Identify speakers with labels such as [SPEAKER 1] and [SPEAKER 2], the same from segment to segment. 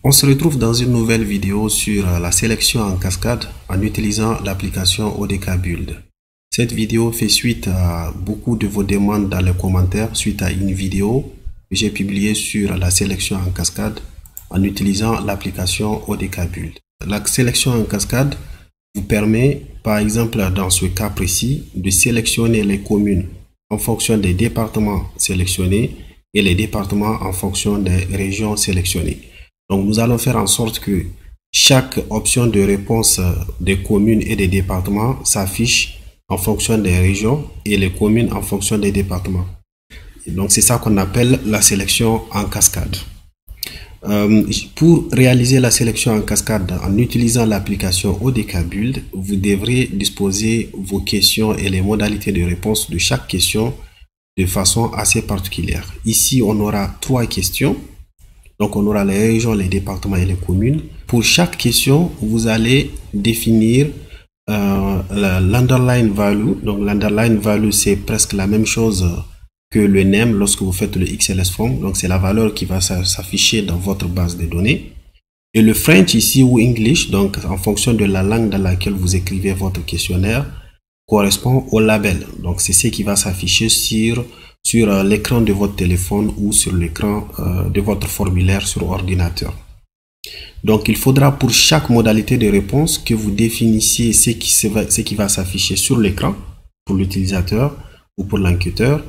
[SPEAKER 1] On se retrouve dans une nouvelle vidéo sur la sélection en cascade en utilisant l'application ODK Build. Cette vidéo fait suite à beaucoup de vos demandes dans les commentaires suite à une vidéo que j'ai publiée sur la sélection en cascade en utilisant l'application ODK Build. La sélection en cascade vous permet, par exemple dans ce cas précis, de sélectionner les communes en fonction des départements sélectionnés et les départements en fonction des régions sélectionnées. Donc nous allons faire en sorte que chaque option de réponse des communes et des départements s'affiche en fonction des régions et les communes en fonction des départements. Et donc c'est ça qu'on appelle la sélection en cascade. Pour réaliser la sélection en cascade en utilisant l'application ODK Build, vous devrez disposer vos questions et les modalités de réponse de chaque question de façon assez particulière. Ici, on aura 3 questions. Donc, on aura les régions, les départements et les communes. Pour chaque question, vous allez définir l'underline value. Donc, l'underline value, c'est presque la même chose que le name lorsque vous faites le XLS form. Donc, c'est la valeur qui va s'afficher dans votre base de données. Et le French ici ou English, donc en fonction de la langue dans laquelle vous écrivez votre questionnaire, correspond au label. Donc, c'est ce qui va s'afficher sur l'écran de votre téléphone ou sur l'écran de votre formulaire sur ordinateur. Donc, il faudra pour chaque modalité de réponse que vous définissiez ce qui va s'afficher sur l'écran pour l'utilisateur ou pour l'enquêteur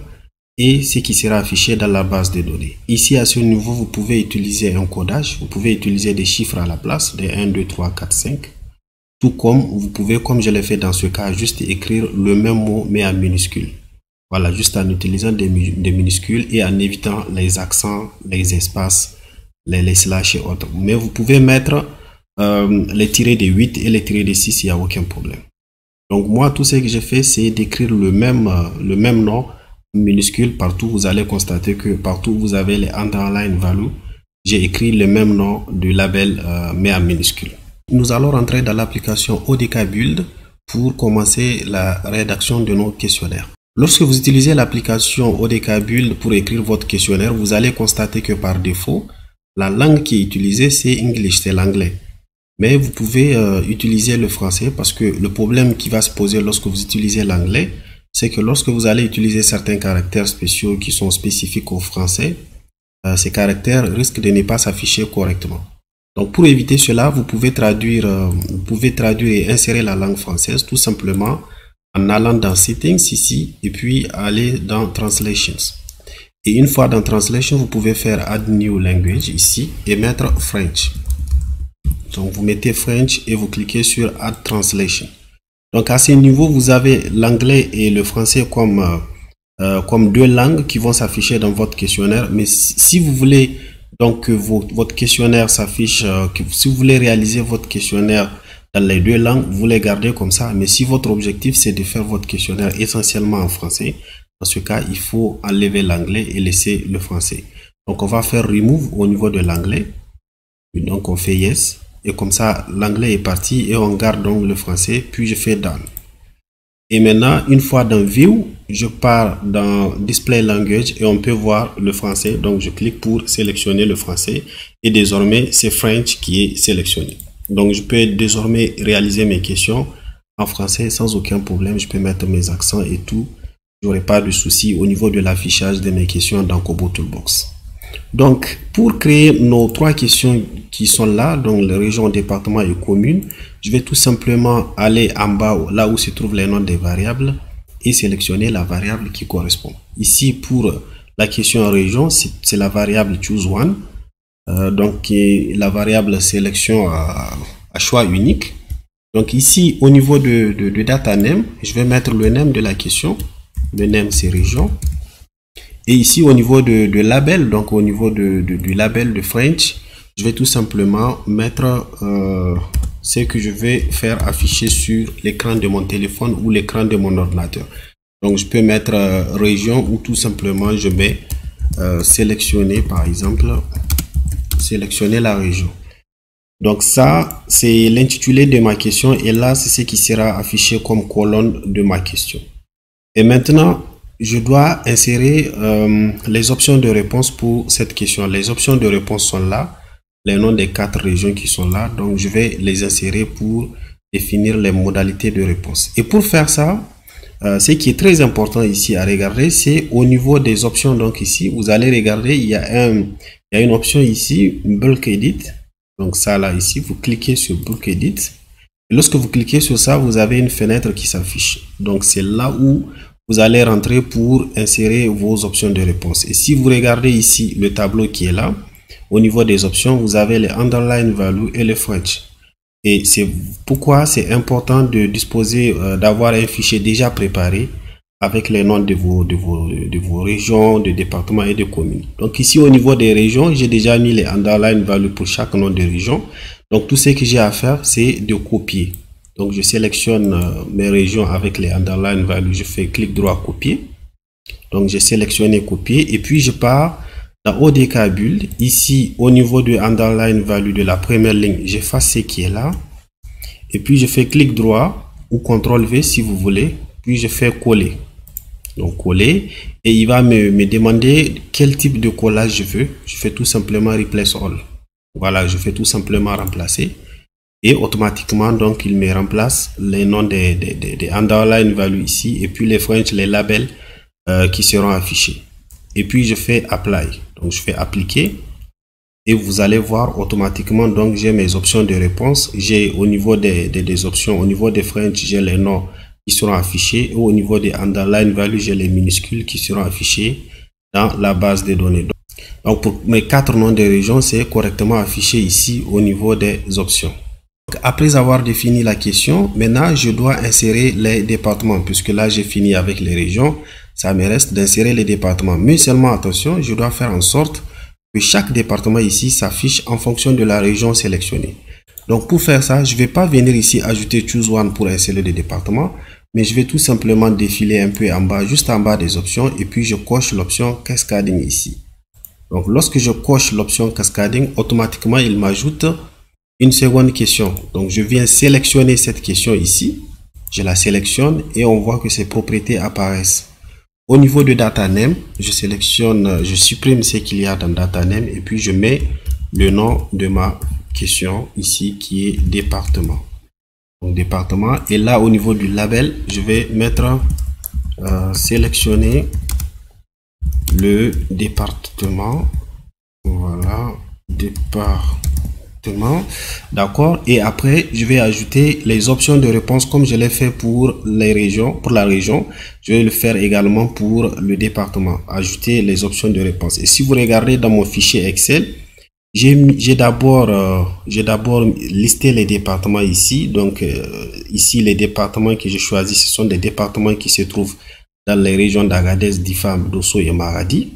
[SPEAKER 1] et ce qui sera affiché dans la base de données. Ici, à ce niveau, vous pouvez utiliser un codage, vous pouvez utiliser des chiffres à la place, des 1, 2, 3, 4, 5. Tout comme vous pouvez, comme je l'ai fait dans ce cas, juste écrire le même mot mais en minuscule. Voilà, juste en utilisant des minuscules et en évitant les accents, les espaces, les slash et autres. Mais vous pouvez mettre les tirés de 8 et les tirés de 6, il n'y a aucun problème. Donc moi, tout ce que j'ai fait, c'est d'écrire le même nom minuscule partout. Vous allez constater que partout où vous avez les underline value, j'ai écrit le même nom du label mais en minuscule. Nous allons rentrer dans l'application ODK Build pour commencer la rédaction de nos questionnaires. Lorsque vous utilisez l'application ODK Build pour écrire votre questionnaire, vous allez constater que par défaut, la langue qui est utilisée, c'est English, c'est l'anglais. Mais vous pouvez utiliser le français parce que le problème qui va se poser lorsque vous utilisez l'anglais, c'est que lorsque vous allez utiliser certains caractères spéciaux qui sont spécifiques au français, ces caractères risquent de ne pas s'afficher correctement. Donc pour éviter cela, vous pouvez traduire et insérer la langue française tout simplement en allant dans Settings ici et puis aller dans Translations. Et une fois dans Translation, vous pouvez faire Add New Language ici et mettre French. Donc vous mettez French et vous cliquez sur Add Translation. Donc à ce niveau, vous avez l'anglais et le français comme deux langues qui vont s'afficher dans votre questionnaire. Mais si vous voulez donc que votre questionnaire s'affiche, si vous voulez réaliser votre questionnaire dans les deux langues, vous les gardez comme ça. Mais si votre objectif c'est de faire votre questionnaire essentiellement en français, dans ce cas, il faut enlever l'anglais et laisser le français. Donc on va faire Remove au niveau de l'anglais. Donc on fait Yes. Et comme ça, l'anglais est parti et on garde donc le français. Puis je fais Done. Et maintenant, une fois dans View, je pars dans Display Language et on peut voir le français. Donc je clique pour sélectionner le français. Et désormais, c'est French qui est sélectionné. Donc je peux désormais réaliser mes questions en français sans aucun problème. Je peux mettre mes accents et tout. Je n'aurai pas de souci au niveau de l'affichage de mes questions dans Kobo Toolbox. Donc pour créer nos 3 questions qui sont là, donc les régions, départements et communes, je vais tout simplement aller en bas là où se trouvent les noms des variables et sélectionner la variable qui correspond. Ici pour la question en région, c'est la variable choose one. Donc la variable sélection à choix unique. Donc ici au niveau de data name, je vais mettre le name de la question. Le name c'est région. Et ici au niveau de label, donc au niveau du label de French, je vais tout simplement mettre ce que je vais faire afficher sur l'écran de mon téléphone ou l'écran de mon ordinateur. Donc je peux mettre région ou tout simplement je mets sélectionner par exemple. Sélectionner la région. Donc ça, c'est l'intitulé de ma question et là, c'est ce qui sera affiché comme colonne de ma question. Et maintenant, je dois insérer les options de réponse pour cette question. Les options de réponse sont là. les noms des 4 régions qui sont là. Donc, je vais les insérer pour définir les modalités de réponse. Et pour faire ça, ce qui est très important ici à regarder, c'est au niveau des options. Donc ici, vous allez regarder, il y a une option ici, Bulk Edit. Donc ça là, ici, vous cliquez sur Bulk Edit. Et lorsque vous cliquez sur ça, vous avez une fenêtre qui s'affiche. Donc c'est là où vous allez rentrer pour insérer vos options de réponse. Et si vous regardez ici le tableau qui est là, au niveau des options, vous avez les underline value et le French. Et c'est pourquoi c'est important de disposer, d'avoir un fichier déjà préparé avec les noms de vos régions, de départements et de communes. Donc ici au niveau des régions, j'ai déjà mis les underline value pour chaque nom de région. Donc tout ce que j'ai à faire, c'est de copier. Donc je sélectionne mes régions avec les underline value, je fais clic droit copier. Donc j'ai sélectionné copier et puis je pars dans ODK Build. Ici au niveau de underline value de la première ligne, j'efface ce qui est là et puis je fais clic droit ou CTRL V si vous voulez, puis je fais coller. Donc coller et il va me demander quel type de collage je veux. Je fais tout simplement replace all. Voilà, je fais tout simplement remplacer et automatiquement donc il me remplace les noms des underline value ici et puis les French, les labels qui seront affichés. Et puis je fais apply. Donc je fais appliquer et vous allez voir automatiquement donc j'ai mes options de réponse. J'ai au niveau des options, au niveau des French, j'ai les noms qui seront affichés et au niveau des underline value, j'ai les minuscules qui seront affichés dans la base de données. Donc pour mes 4 noms de régions, c'est correctement affiché ici au niveau des options. Donc, après avoir défini la question, maintenant je dois insérer les départements puisque là j'ai fini avec les régions. Ça me reste d'insérer les départements. Mais seulement attention, je dois faire en sorte que chaque département ici s'affiche en fonction de la région sélectionnée. Donc pour faire ça, je ne vais pas venir ici ajouter Choose One pour insérer les départements, mais je vais tout simplement défiler un peu en bas, juste en bas des options, et puis je coche l'option Cascading ici. Donc lorsque je coche l'option Cascading, automatiquement il m'ajoute une seconde question. Donc je viens sélectionner cette question ici, je la sélectionne et on voit que ses propriétés apparaissent. Au niveau de data name, je sélectionne, je supprime ce qu'il y a dans data name et puis je mets le nom de ma question ici qui est département. Donc département, et là au niveau du label, je vais mettre sélectionner le département. Voilà, département. D'accord, et après je vais ajouter les options de réponse comme je l'ai fait pour les régions, pour la région. Je vais le faire également pour le département, ajouter les options de réponse. Et si vous regardez dans mon fichier Excel, j'ai d'abord listé les départements ici. Donc ici les départements que j'ai choisis, ce sont des départements qui se trouvent dans les régions d'Agadez, Difa, Dosso et Maradi.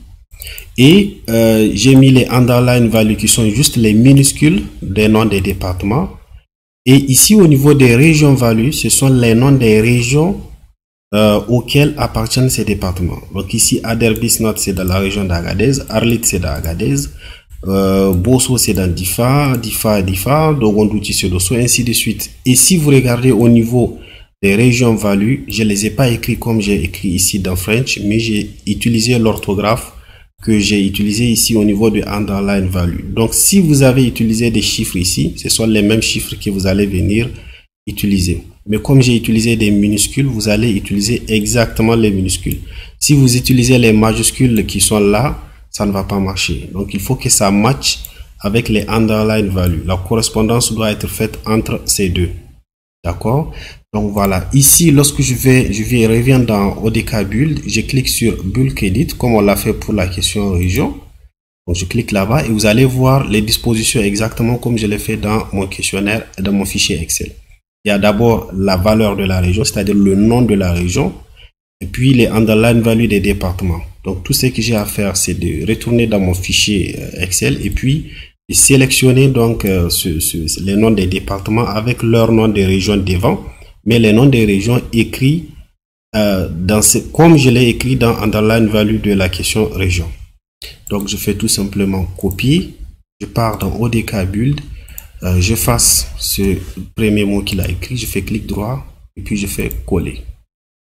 [SPEAKER 1] Et j'ai mis les underline value qui sont juste les minuscules des noms des départements. Et ici au niveau des régions value, ce sont les noms des régions auxquelles appartiennent ces départements. Donc ici Aderbisnot c'est dans la région d'Agadez, Arlit c'est dans Agadez, Bosso c'est dans Difa, Dogondouti c'est Dosso, ainsi de suite. Et si vous regardez au niveau des régions value, je les ai pas écrits comme j'ai écrit ici dans French, mais j'ai utilisé l'orthographe que j'ai utilisé ici au niveau de underline value. Donc si vous avez utilisé des chiffres ici, ce sont les mêmes chiffres que vous allez venir utiliser. Mais comme j'ai utilisé des minuscules, vous allez utiliser exactement les minuscules. Si vous utilisez les majuscules qui sont là, ça ne va pas marcher. Donc il faut que ça matche avec les underline value. La correspondance doit être faite entre ces deux. D'accord? Donc voilà, ici lorsque je reviens dans ODK Build, je clique sur Bulk Edit comme on l'a fait pour la question région. Donc je clique là-bas et vous allez voir les dispositions exactement comme je l'ai fait dans mon questionnaire et dans mon fichier Excel. Il y a d'abord la valeur de la région, c'est-à-dire le nom de la région, et puis les underline value des départements. Donc tout ce que j'ai à faire, c'est de retourner dans mon fichier Excel et puis de sélectionner donc les noms des départements avec leur nom des régions devant, mais les noms des régions écrits comme je l'ai écrit dans underline value de la question région. Donc je fais tout simplement copier, je pars dans ODK Build, j'efface ce premier mot qu'il a écrit, je fais clic droit et puis je fais coller.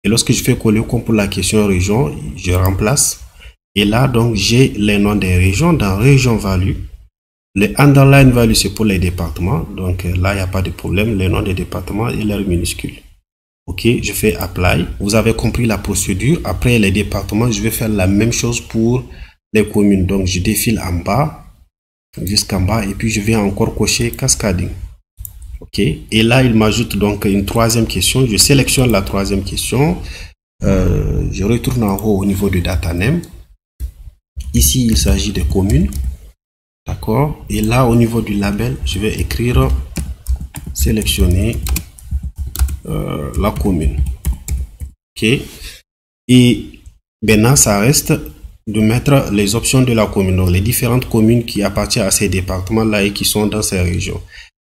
[SPEAKER 1] Et lorsque je fais coller comme pour la question région, je remplace et là donc j'ai les noms des régions dans région value. Le underline value, c'est pour les départements. Donc là, il n'y a pas de problème. Les noms des départements et leurs minuscules. OK, je fais apply. Vous avez compris la procédure. Après les départements, je vais faire la même chose pour les communes. Donc je défile en bas, jusqu'en bas, et puis je vais encore cocher cascading. OK, et là, il m'ajoute donc une troisième question. Je sélectionne la troisième question. Je retourne en haut au niveau de data name. Ici, il s'agit des communes. D'accord. Et là, au niveau du label, je vais écrire sélectionner la commune. OK. Et maintenant, ça reste de mettre les options de la commune. Donc, les différentes communes qui appartiennent à ces départements-là et qui sont dans ces régions.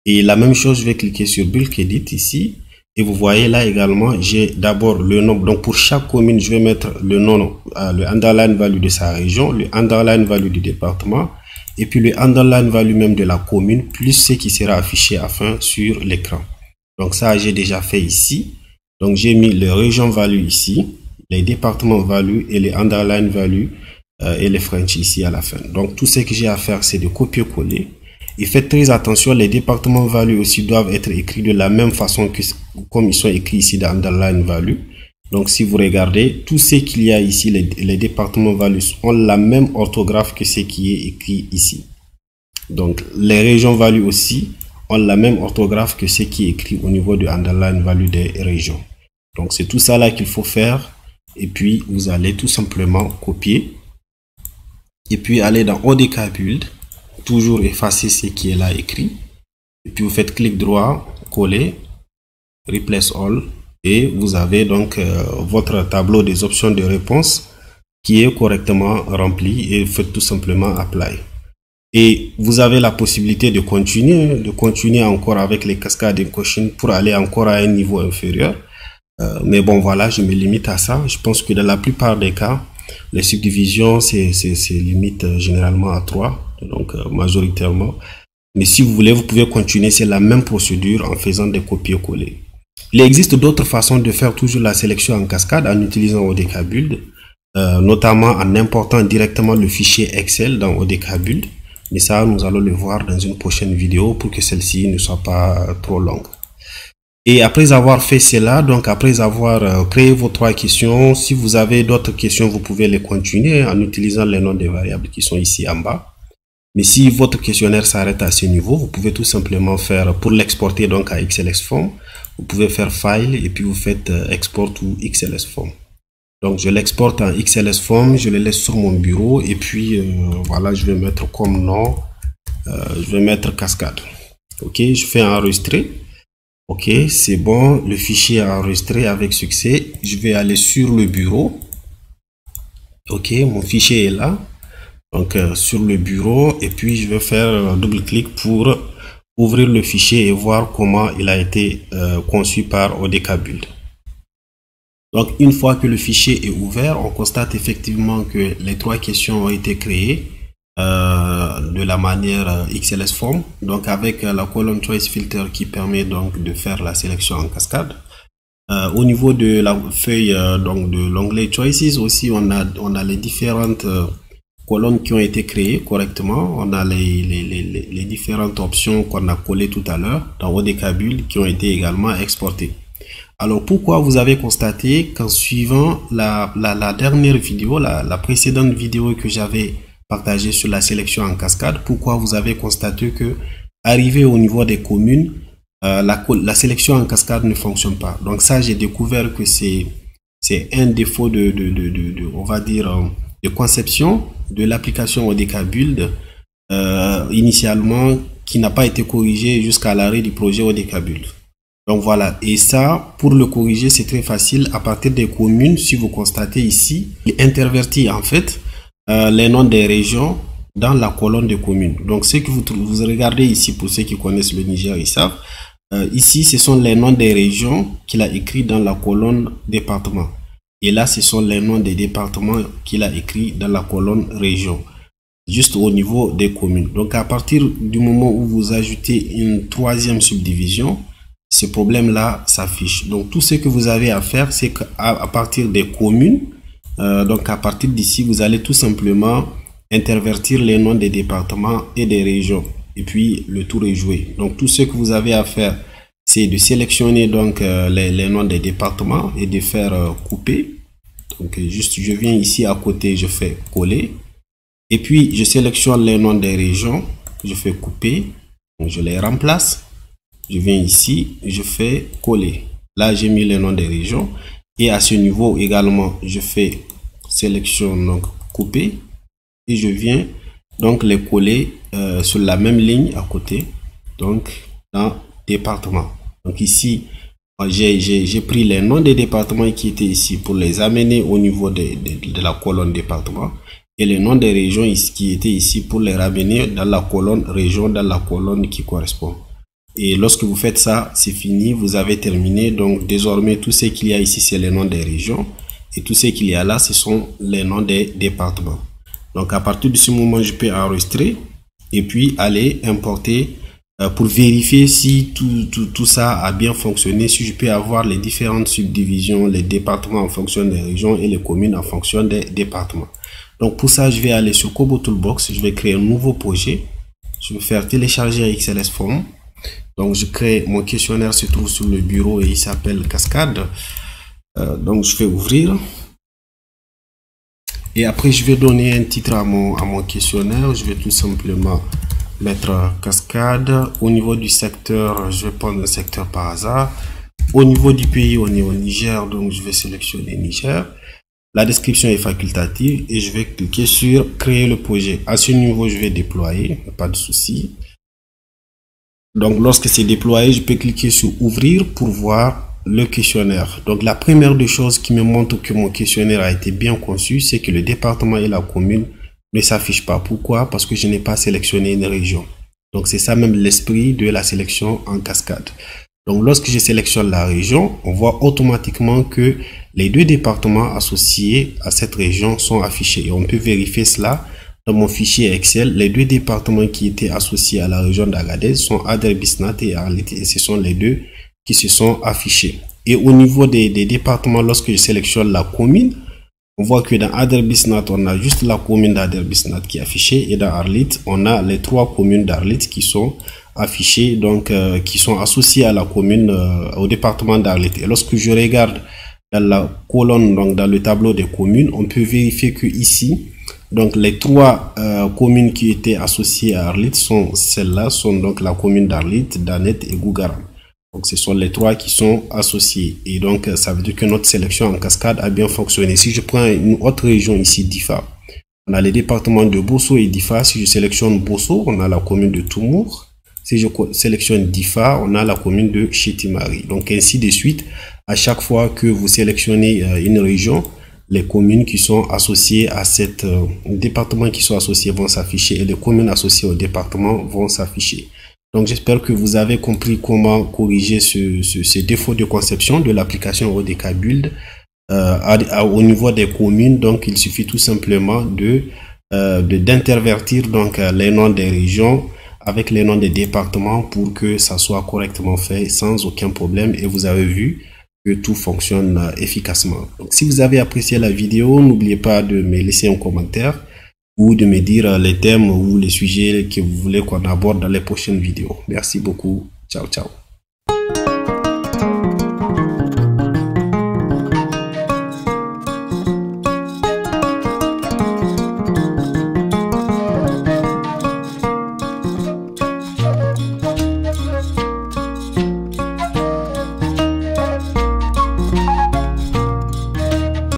[SPEAKER 1] Et la même chose, je vais cliquer sur Bulk Edit ici. Et vous voyez là également, j'ai d'abord le nom. Donc, pour chaque commune, je vais mettre le nom, le underline value de sa région, le underline value du département, et puis le underline value même de la commune, plus ce qui sera affiché à la fin sur l'écran. Donc, ça, j'ai déjà fait ici. Donc, j'ai mis le region value ici, les départements value et les underline value et les French ici à la fin. Donc, tout ce que j'ai à faire, c'est de copier-coller. Et faites très attention, les départements value aussi doivent être écrits de la même façon que comme ils sont écrits ici dans underline value. Donc si vous regardez, tout ce qu'il y a ici, les départements value ont la même orthographe que ce qui est écrit ici. Donc les régions value aussi ont la même orthographe que ce qui est écrit au niveau de underline value des régions. Donc c'est tout ça là qu'il faut faire. Et puis vous allez tout simplement copier. Et puis aller dans ODK Build. Toujours effacer ce qui est là écrit, et puis vous faites clic droit, coller, replace all, et vous avez donc votre tableau des options de réponse qui est correctement rempli, et faites tout simplement apply. Et vous avez la possibilité de continuer encore avec les cascades encoding pour aller encore à un niveau inférieur. Mais bon, voilà, je me limite à ça. Je pense que dans la plupart des cas, les subdivisions, c'est limite généralement à 3. Donc majoritairement, mais si vous voulez, vous pouvez continuer, c'est la même procédure en faisant des copier-coller. Il existe d'autres façons de faire toujours la sélection en cascade en utilisant ODK Build, notamment en important directement le fichier Excel dans ODK Build, mais ça nous allons le voir dans une prochaine vidéo pour que celle-ci ne soit pas trop longue. Et après avoir fait cela, donc après avoir créé vos 3 questions, si vous avez d'autres questions, vous pouvez les continuer en utilisant les noms des variables qui sont ici en bas. Mais si votre questionnaire s'arrête à ce niveau, vous pouvez tout simplement faire, pour l'exporter donc à XLS Form, vous pouvez faire File et puis vous faites Export ou XLS Form. Donc je l'exporte en XLS Form, je le laisse sur mon bureau et puis voilà, je vais mettre comme nom, je vais mettre cascade. Ok, je fais enregistrer. Ok, c'est bon, le fichier est enregistré avec succès. Je vais aller sur le bureau. Ok, mon fichier est là. Donc sur le bureau, et puis je vais faire double-clic pour ouvrir le fichier et voir comment il a été conçu par ODK Build. Donc une fois que le fichier est ouvert, on constate effectivement que les 3 questions ont été créées de la manière XLS Form, donc avec la colonne Choice Filter qui permet donc de faire la sélection en cascade. Au niveau de la feuille donc de l'onglet Choices aussi, on a les différentes colonnes qui ont été créées correctement. On a les différentes options qu'on a collées tout à l'heure dans ODK Build qui ont été également exportées. Alors pourquoi vous avez constaté qu'en suivant la dernière vidéo, la précédente vidéo que j'avais partagée sur la sélection en cascade, pourquoi vous avez constaté que arrivé au niveau des communes, la sélection en cascade ne fonctionne pas. Donc ça, j'ai découvert que c'est un défaut on va dire, de conception de l'application ODK Build initialement, qui n'a pas été corrigé jusqu'à l'arrêt du projet ODK Build. Donc voilà, et ça, pour le corriger, c'est très facile. À partir des communes, si vous constatez ici, il intervertit en fait les noms des régions dans la colonne de communes. Donc ce que vous regardez ici, pour ceux qui connaissent le Niger, ils savent. Ici, ce sont les noms des régions qu'il a écrit dans la colonne département. Et là, ce sont les noms des départements qu'il a écrit dans la colonne région, juste au niveau des communes. Donc à partir du moment où vous ajoutez une 3e subdivision, ce problème-là s'affiche. Donc tout ce que vous avez à faire, c'est qu'à partir des communes, donc à partir d'ici, vous allez tout simplement intervertir les noms des départements et des régions. et puis le tour est joué. Donc tout ce que vous avez à faire, c'est de sélectionner donc les noms des départements et de faire couper. Donc juste je viens ici à côté, je fais coller et puis je sélectionne les noms des régions, je fais couper, donc je les remplace, je viens ici, je fais coller. Là j'ai mis les noms des régions et à ce niveau également je fais sélection, donc couper, et je viens donc les coller sur la même ligne à côté, donc dans département. Donc ici j'ai pris les noms des départements qui étaient ici pour les amener au niveau de la colonne département, et les noms des régions qui étaient ici pour les ramener dans la colonne région, dans la colonne qui correspond. Et lorsque vous faites ça, c'est fini, vous avez terminé. Donc désormais tout ce qu'il y a ici, c'est les noms des régions, et tout ce qu'il y a là, ce sont les noms des départements. Donc à partir de ce moment, je peux enregistrer et puis aller importer pour vérifier si tout ça a bien fonctionné, si je peux avoir les différentes subdivisions, les départements en fonction des régions et les communes en fonction des départements. Donc pour ça, je vais aller sur Kobo Toolbox, je vais créer un nouveau projet, je vais faire télécharger XLS Form. Donc je crée, mon questionnaire se trouve sur le bureau et il s'appelle Cascade. Donc je vais ouvrir. Et après je vais donner un titre à mon questionnaire. Je vais tout simplement mettre Cascade. Au niveau du secteur, je vais prendre un secteur par hasard. Au niveau du pays, on est au Niger, donc je vais sélectionner Niger. La description est facultative et je vais cliquer sur créer le projet. À ce niveau, je vais déployer, pas de souci. Donc lorsque c'est déployé, je peux cliquer sur ouvrir pour voir le questionnaire. Donc la première des choses qui me montre que mon questionnaire a été bien conçu, c'est que le département et la commune ne s'affichent pas. Pourquoi? Parce que je n'ai pas sélectionné une région. Donc c'est ça même l'esprit de la sélection en cascade. Donc lorsque je sélectionne la région, on voit automatiquement que les deux départements associés à cette région sont affichés. Et on peut vérifier cela dans mon fichier Excel. Les deux départements qui étaient associés à la région d'Agadez sont Ader Bisnat et Arlit, et ce sont les deux qui se sont affichés. Et au niveau des départements, lorsque je sélectionne la commune, on voit que dans Ader Bisnat, on a juste la commune d'Ader Bisnat qui est affichée, et dans Arlit, on a les trois communes d'Arlit qui sont affichées, donc qui sont associées à la commune, au département d'Arlit. Et lorsque je regarde dans la colonne, donc dans le tableau des communes, on peut vérifier que ici, donc les trois communes qui étaient associées à Arlit sont celles-là, sont donc la commune d'Arlit, Danet et Gougaram. Donc ce sont les trois qui sont associés. Et donc ça veut dire que notre sélection en cascade a bien fonctionné. Si je prends une autre région ici, Difa, on a les départements de Bosso et Difa. Si je sélectionne Bosso, on a la commune de Toumour. Si je sélectionne Difa, on a la commune de Chetimari. Donc ainsi de suite, à chaque fois que vous sélectionnez une région, les communes qui sont associées à cet département qui sont associés vont s'afficher et les communes associées au département vont s'afficher. Donc j'espère que vous avez compris comment corriger ce défaut de conception de l'application ODK Build au niveau des communes. Donc il suffit tout simplement d'intervertir donc les noms des régions avec les noms des départements pour que ça soit correctement fait sans aucun problème, et vous avez vu que tout fonctionne efficacement. Donc si vous avez apprécié la vidéo, n'oubliez pas de me laisser un commentaire ou de me dire les thèmes ou les sujets que vous voulez qu'on aborde dans les prochaines vidéos. Merci beaucoup. Ciao, ciao.